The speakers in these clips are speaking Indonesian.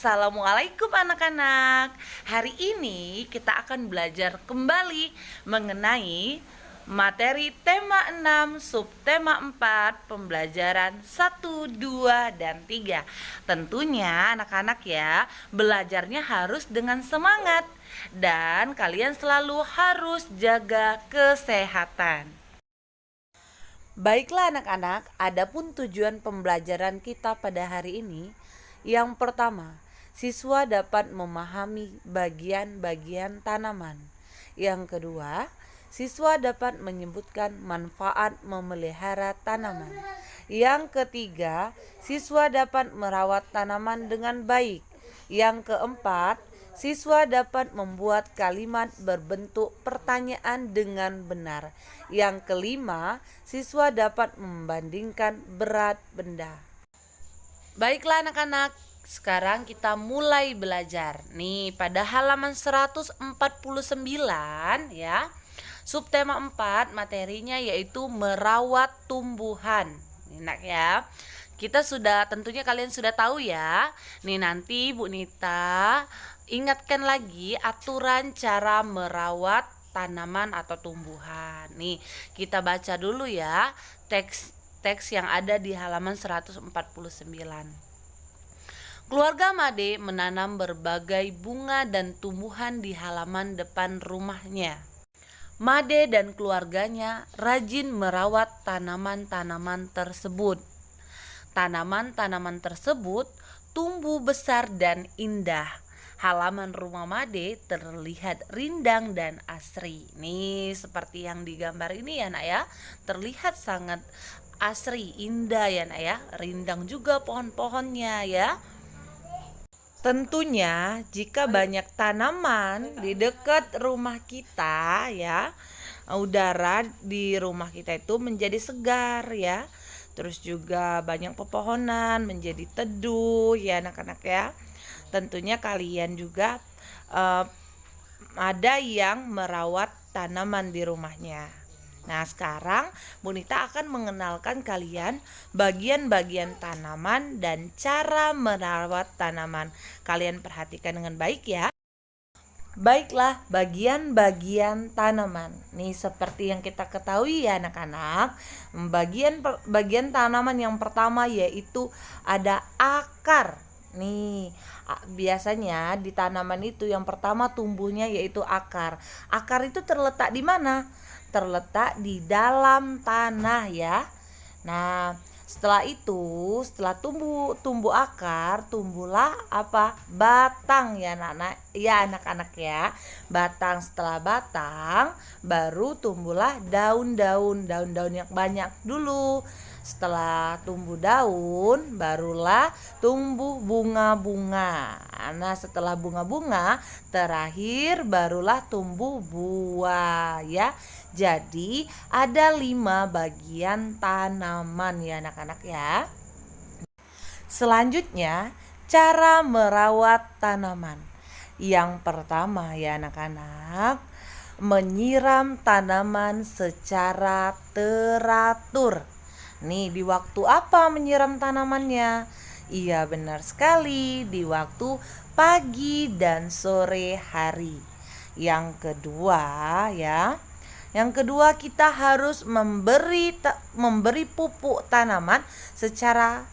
Assalamualaikum anak-anak. Hari ini kita akan belajar kembali mengenai materi tema 6, subtema 4, pembelajaran 1, 2, dan 3. Tentunya anak-anak ya, belajarnya harus dengan semangat dan kalian selalu harus jaga kesehatan. Baiklah anak-anak, adapun tujuan pembelajaran kita pada hari ini. Yang pertama, siswa dapat memahami bagian-bagian tanaman. Yang kedua, siswa dapat menyebutkan manfaat memelihara tanaman. Yang ketiga, siswa dapat merawat tanaman dengan baik. Yang keempat, siswa dapat membuat kalimat berbentuk pertanyaan dengan benar. Yang kelima, siswa dapat membandingkan berat benda. Baiklah anak-anak, sekarang kita mulai belajar. Nih, pada halaman 149 ya. Subtema 4 materinya yaitu merawat tumbuhan. Enak ya. Kita tentunya kalian sudah tahu ya. Nih nanti Bu Nita ingatkan lagi aturan cara merawat tanaman atau tumbuhan. Nih, kita baca dulu ya teks yang ada di halaman 149. Keluarga Made menanam berbagai bunga dan tumbuhan di halaman depan rumahnya. Made dan keluarganya rajin merawat tanaman-tanaman tersebut. Tanaman-tanaman tersebut tumbuh besar dan indah. Halaman rumah Made terlihat rindang dan asri. Nih, seperti yang digambar ini ya nak ya. Terlihat sangat asri, indah ya nak ya. Rindang juga pohon-pohonnya ya. Tentunya jika banyak tanaman di dekat rumah kita ya, udara di rumah kita itu menjadi segar ya. Terus juga banyak pepohonan menjadi teduh ya anak-anak ya. Tentunya kalian juga ada yang merawat tanaman di rumahnya. Nah, sekarang Bu Nita akan mengenalkan kalian bagian-bagian tanaman dan cara merawat tanaman. Kalian perhatikan dengan baik ya. Baiklah, bagian-bagian tanaman. Nih seperti yang kita ketahui ya anak-anak, bagian tanaman yang pertama yaitu ada akar. Nih, biasanya di tanaman itu yang pertama tumbuhnya yaitu akar. Akar itu terletak di mana? Terletak di dalam tanah ya. Nah, setelah tumbuh akar, tumbuhlah apa? Batang ya anak-anak ya. Batang, setelah batang baru tumbuhlah daun-daun yang banyak dulu. Setelah tumbuh daun, barulah tumbuh bunga-bunga. Nah, setelah bunga-bunga, terakhir barulah tumbuh buah ya. Jadi, ada 5 bagian tanaman ya anak-anak ya. Selanjutnya, cara merawat tanaman. Yang pertama ya anak-anak, menyiram tanaman secara teratur. Nih, di waktu apa menyiram tanamannya? Iya, benar sekali, di waktu pagi dan sore hari. Yang kedua kita harus memberi pupuk tanaman secara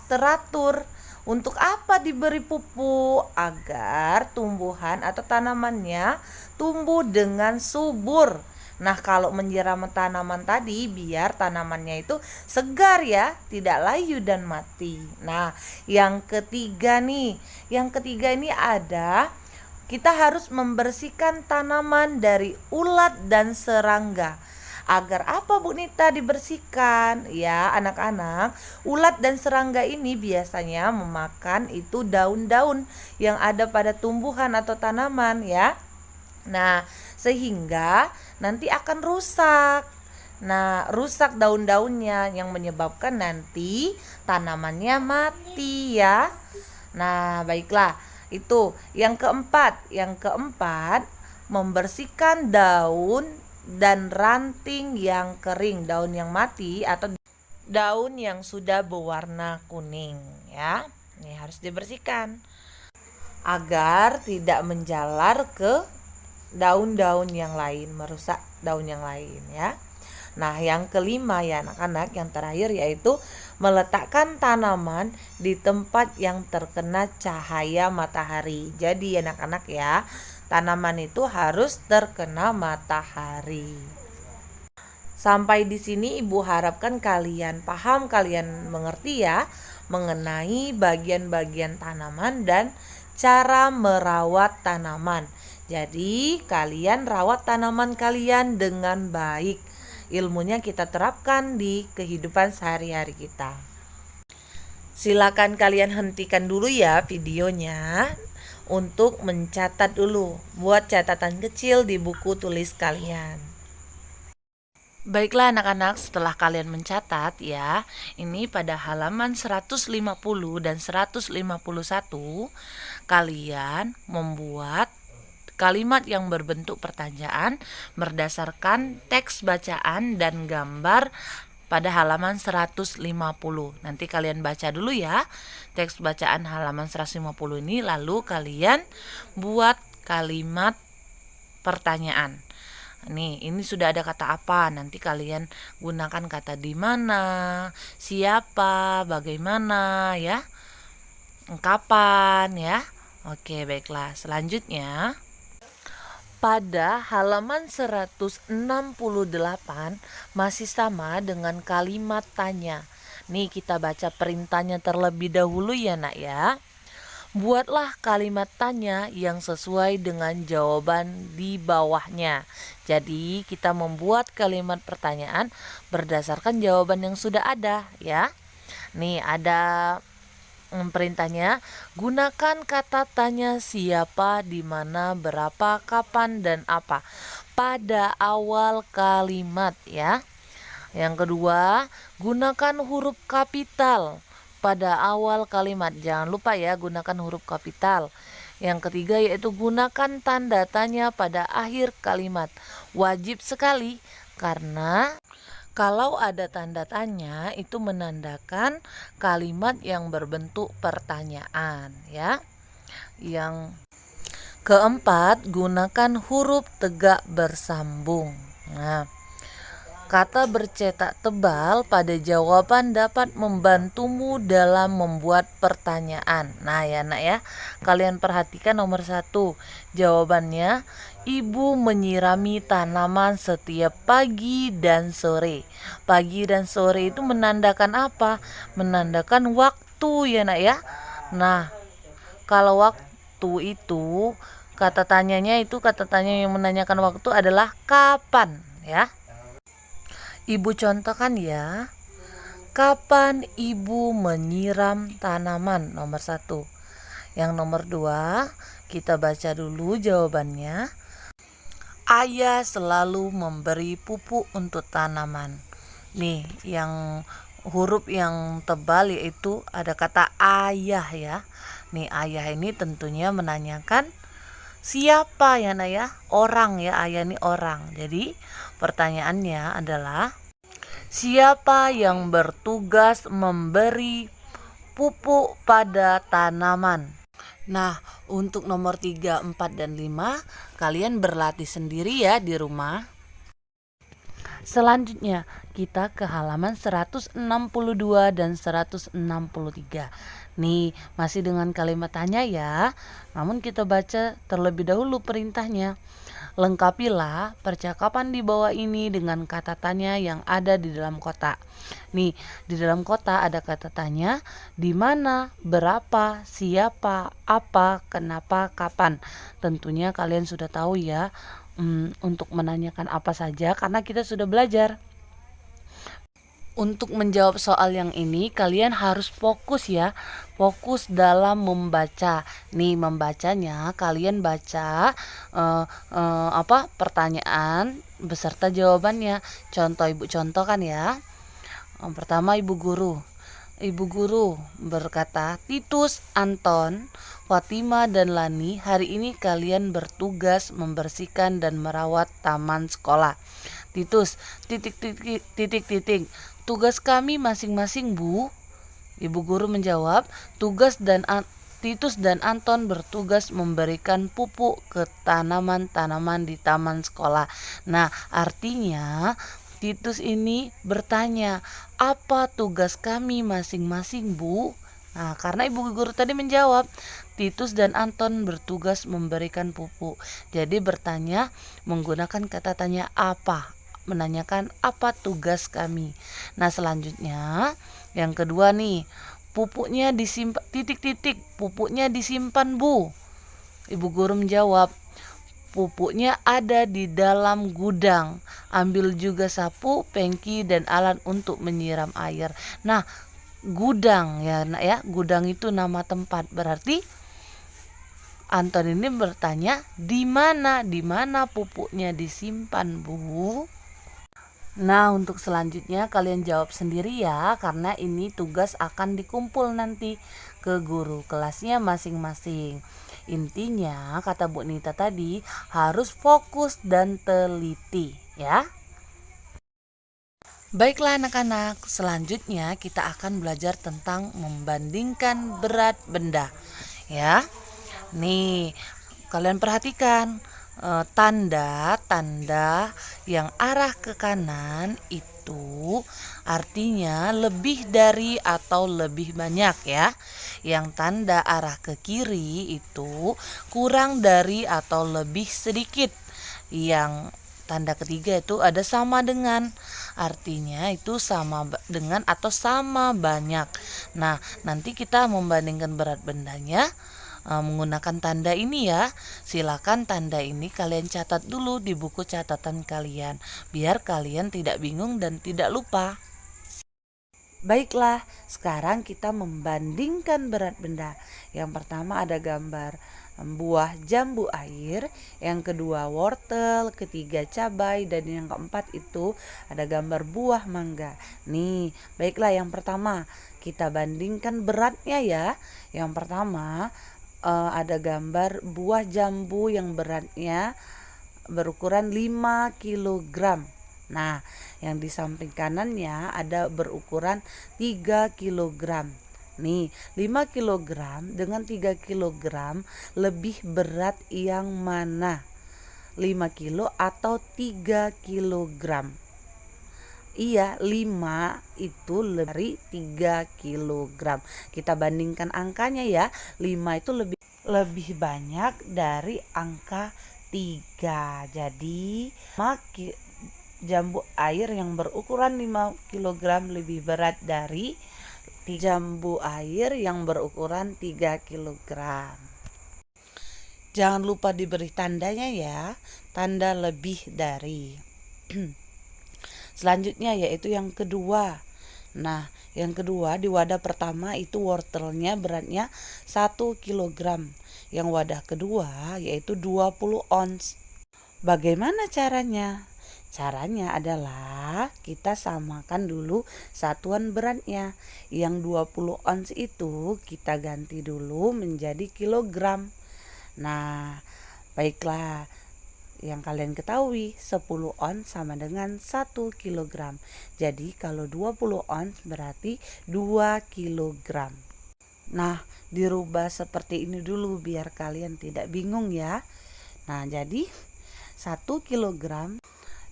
teratur. Untuk apa diberi pupuk? Agar tumbuhan atau tanamannya tumbuh dengan subur. Nah, kalau menyiram tanaman tadi biar tanamannya itu segar ya, tidak layu dan mati. Nah, yang ketiga ini ada kita harus membersihkan tanaman dari ulat dan serangga. Agar apa Bu Nita dibersihkan? Ya anak-anak, ulat dan serangga ini biasanya memakan itu daun-daun yang ada pada tumbuhan atau tanaman ya. Nah, sehingga nanti akan rusak. Nah, rusak daun-daunnya yang menyebabkan nanti tanamannya mati ya. Nah, baiklah. Itu yang keempat, membersihkan daun dan ranting yang kering, daun yang mati atau daun yang sudah berwarna kuning ya. Nih harus dibersihkan agar tidak menjalar ke daun-daun yang lain, merusak daun yang lain ya. Nah, yang kelima ya anak-anak, yang terakhir yaitu meletakkan tanaman di tempat yang terkena cahaya matahari. Jadi anak-anak ya, tanaman itu harus terkena matahari. Sampai di sini Ibu harapkan kalian paham, kalian mengerti ya mengenai bagian-bagian tanaman dan cara merawat tanaman. Jadi kalian rawat tanaman kalian dengan baik. Ilmunya kita terapkan di kehidupan sehari-hari kita. Silakan kalian hentikan dulu ya videonya untuk mencatat dulu. Buat catatan kecil di buku tulis kalian. Baiklah anak-anak, setelah kalian mencatat ya, ini pada halaman 150 dan 151 kalian membuat kalimat yang berbentuk pertanyaan berdasarkan teks bacaan dan gambar pada halaman 150. Nanti kalian baca dulu ya teks bacaan halaman 150 ini, lalu kalian buat kalimat pertanyaan. Nih, ini sudah ada kata apa? Nanti kalian gunakan kata di mana, siapa, bagaimana ya, kapan ya. Oke, baiklah. Selanjutnya pada halaman 168 masih sama dengan kalimat tanya. Nih, kita baca perintahnya terlebih dahulu ya, Nak ya. Buatlah kalimat tanya yang sesuai dengan jawaban di bawahnya. Jadi kita membuat kalimat pertanyaan berdasarkan jawaban yang sudah ada ya. Nih ada perintahnya, gunakan kata tanya siapa, di mana, berapa, kapan, dan apa pada awal kalimat ya. Yang kedua, gunakan huruf kapital pada awal kalimat. Jangan lupa ya gunakan huruf kapital. Yang ketiga yaitu gunakan tanda tanya pada akhir kalimat. Wajib sekali karena kalau ada tanda tanya itu menandakan kalimat yang berbentuk pertanyaan ya. Yang keempat, gunakan huruf tegak bersambung. Nah, kata bercetak tebal pada jawaban dapat membantumu dalam membuat pertanyaan. Nah ya nak ya, kalian perhatikan nomor 1. Jawabannya, ibu menyirami tanaman setiap pagi dan sore. Pagi dan sore itu menandakan apa? Menandakan waktu ya nak ya. Nah, kalau waktu itu, kata tanya yang menanyakan waktu adalah kapan ya. Ibu contohkan ya. Kapan ibu menyiram tanaman? Nomor 1. Yang nomor 2, kita baca dulu jawabannya. Ayah selalu memberi pupuk untuk tanaman. Nih, yang huruf yang tebal yaitu ada kata ayah ya. Nih, ayah ini tentunya menanyakan siapa ya nak ya? Orang ya, ayah ini orang. Jadi pertanyaannya adalah siapa yang bertugas memberi pupuk pada tanaman? Nah, untuk nomor 3, 4, dan 5 kalian berlatih sendiri ya di rumah. Selanjutnya kita ke halaman 162 dan 163. Nih, masih dengan kalimat tanya ya. Namun kita baca terlebih dahulu perintahnya. Lengkapilah percakapan di bawah ini dengan kata tanya yang ada di dalam kotak. Nih, di dalam kotak ada kata tanya, di mana, berapa, siapa, apa, kenapa, kapan. Tentunya kalian sudah tahu ya untuk menanyakan apa saja karena kita sudah belajar. Untuk menjawab soal yang ini kalian harus fokus ya, fokus dalam membaca. Nih membacanya kalian baca pertanyaan beserta jawabannya. Contoh ibu contohkan ya. Pertama ibu guru berkata, Titus, Anton, Fatima, dan Lani, hari ini kalian bertugas membersihkan dan merawat taman sekolah. Titus, titik, tugas kami masing-masing bu. Ibu guru menjawab, Titus dan Anton bertugas memberikan pupuk ke tanaman-tanaman di taman sekolah. Nah, artinya Titus ini bertanya, apa tugas kami masing-masing, Bu? Nah, karena ibu guru tadi menjawab, Titus dan Anton bertugas memberikan pupuk. Jadi bertanya menggunakan kata tanya apa, menanyakan apa tugas kami. Nah, selanjutnya yang kedua nih, pupuknya disimpan pupuknya disimpan, Bu. Ibu guru menjawab, pupuknya ada di dalam gudang. Ambil juga sapu, pengki, dan alat untuk menyiram air. Nah, gudang ya, nak ya. Gudang itu nama tempat. Berarti Anton ini bertanya, di mana pupuknya disimpan, Bu? Nah, untuk selanjutnya kalian jawab sendiri ya, karena ini tugas akan dikumpul nanti ke guru kelasnya masing-masing. Intinya, kata Bu Nita tadi, harus fokus dan teliti ya. Baiklah anak-anak, selanjutnya kita akan belajar tentang membandingkan berat benda ya. Nih, kalian perhatikan tanda-tanda yang arah ke kanan itu artinya lebih dari atau lebih banyak ya. Yang tanda arah ke kiri itu kurang dari atau lebih sedikit. Yang tanda ketiga itu ada sama dengan, artinya itu sama dengan atau sama banyak. Nah, nanti kita membandingkan berat bendanya menggunakan tanda ini ya. Silakan tanda ini kalian catat dulu di buku catatan kalian, biar kalian tidak bingung dan tidak lupa. Baiklah, sekarang kita membandingkan berat benda. Yang pertama ada gambar buah jambu air, yang kedua wortel, ketiga cabai, dan yang keempat itu ada gambar buah mangga. Nih, baiklah yang pertama kita bandingkan beratnya ya. Yang pertama ada gambar buah jambu yang beratnya berukuran 5 kg. Nah, yang di samping kanannya ada berukuran 3 kg. Nih, 5 kg dengan 3 kg lebih berat yang mana? 5 kilo atau 3 kg? Iya, 5 itu lebih dari 3 kg. Kita bandingkan angkanya ya. 5 itu lebih banyak dari angka 3. Jadi, jambu air yang berukuran 5 kg lebih berat dari jambu air yang berukuran 3 kg. Jangan lupa diberi tandanya ya. Tanda lebih dari. Selanjutnya yaitu yang kedua. Nah, yang kedua di wadah pertama itu wortelnya beratnya 1 kg. Yang wadah kedua yaitu 20 ons. Bagaimana caranya? Caranya adalah kita samakan dulu satuan beratnya. Yang 20 ons itu kita ganti dulu menjadi kilogram. Nah, baiklah. Yang kalian ketahui 10 ons sama dengan 1 kg. Jadi kalau 20 ons berarti 2 kg. Nah, dirubah seperti ini dulu biar kalian tidak bingung ya. Nah, jadi 1 kg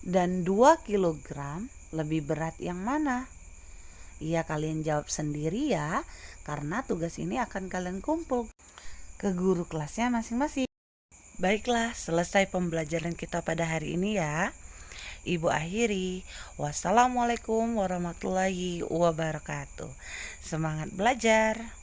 dan 2 kg lebih berat yang mana? Iya, kalian jawab sendiri ya, karena tugas ini akan kalian kumpul ke guru kelasnya masing-masing. Baiklah, selesai pembelajaran kita pada hari ini ya. Ibu akhiri. Wassalamualaikum warahmatullahi wabarakatuh. Semangat belajar.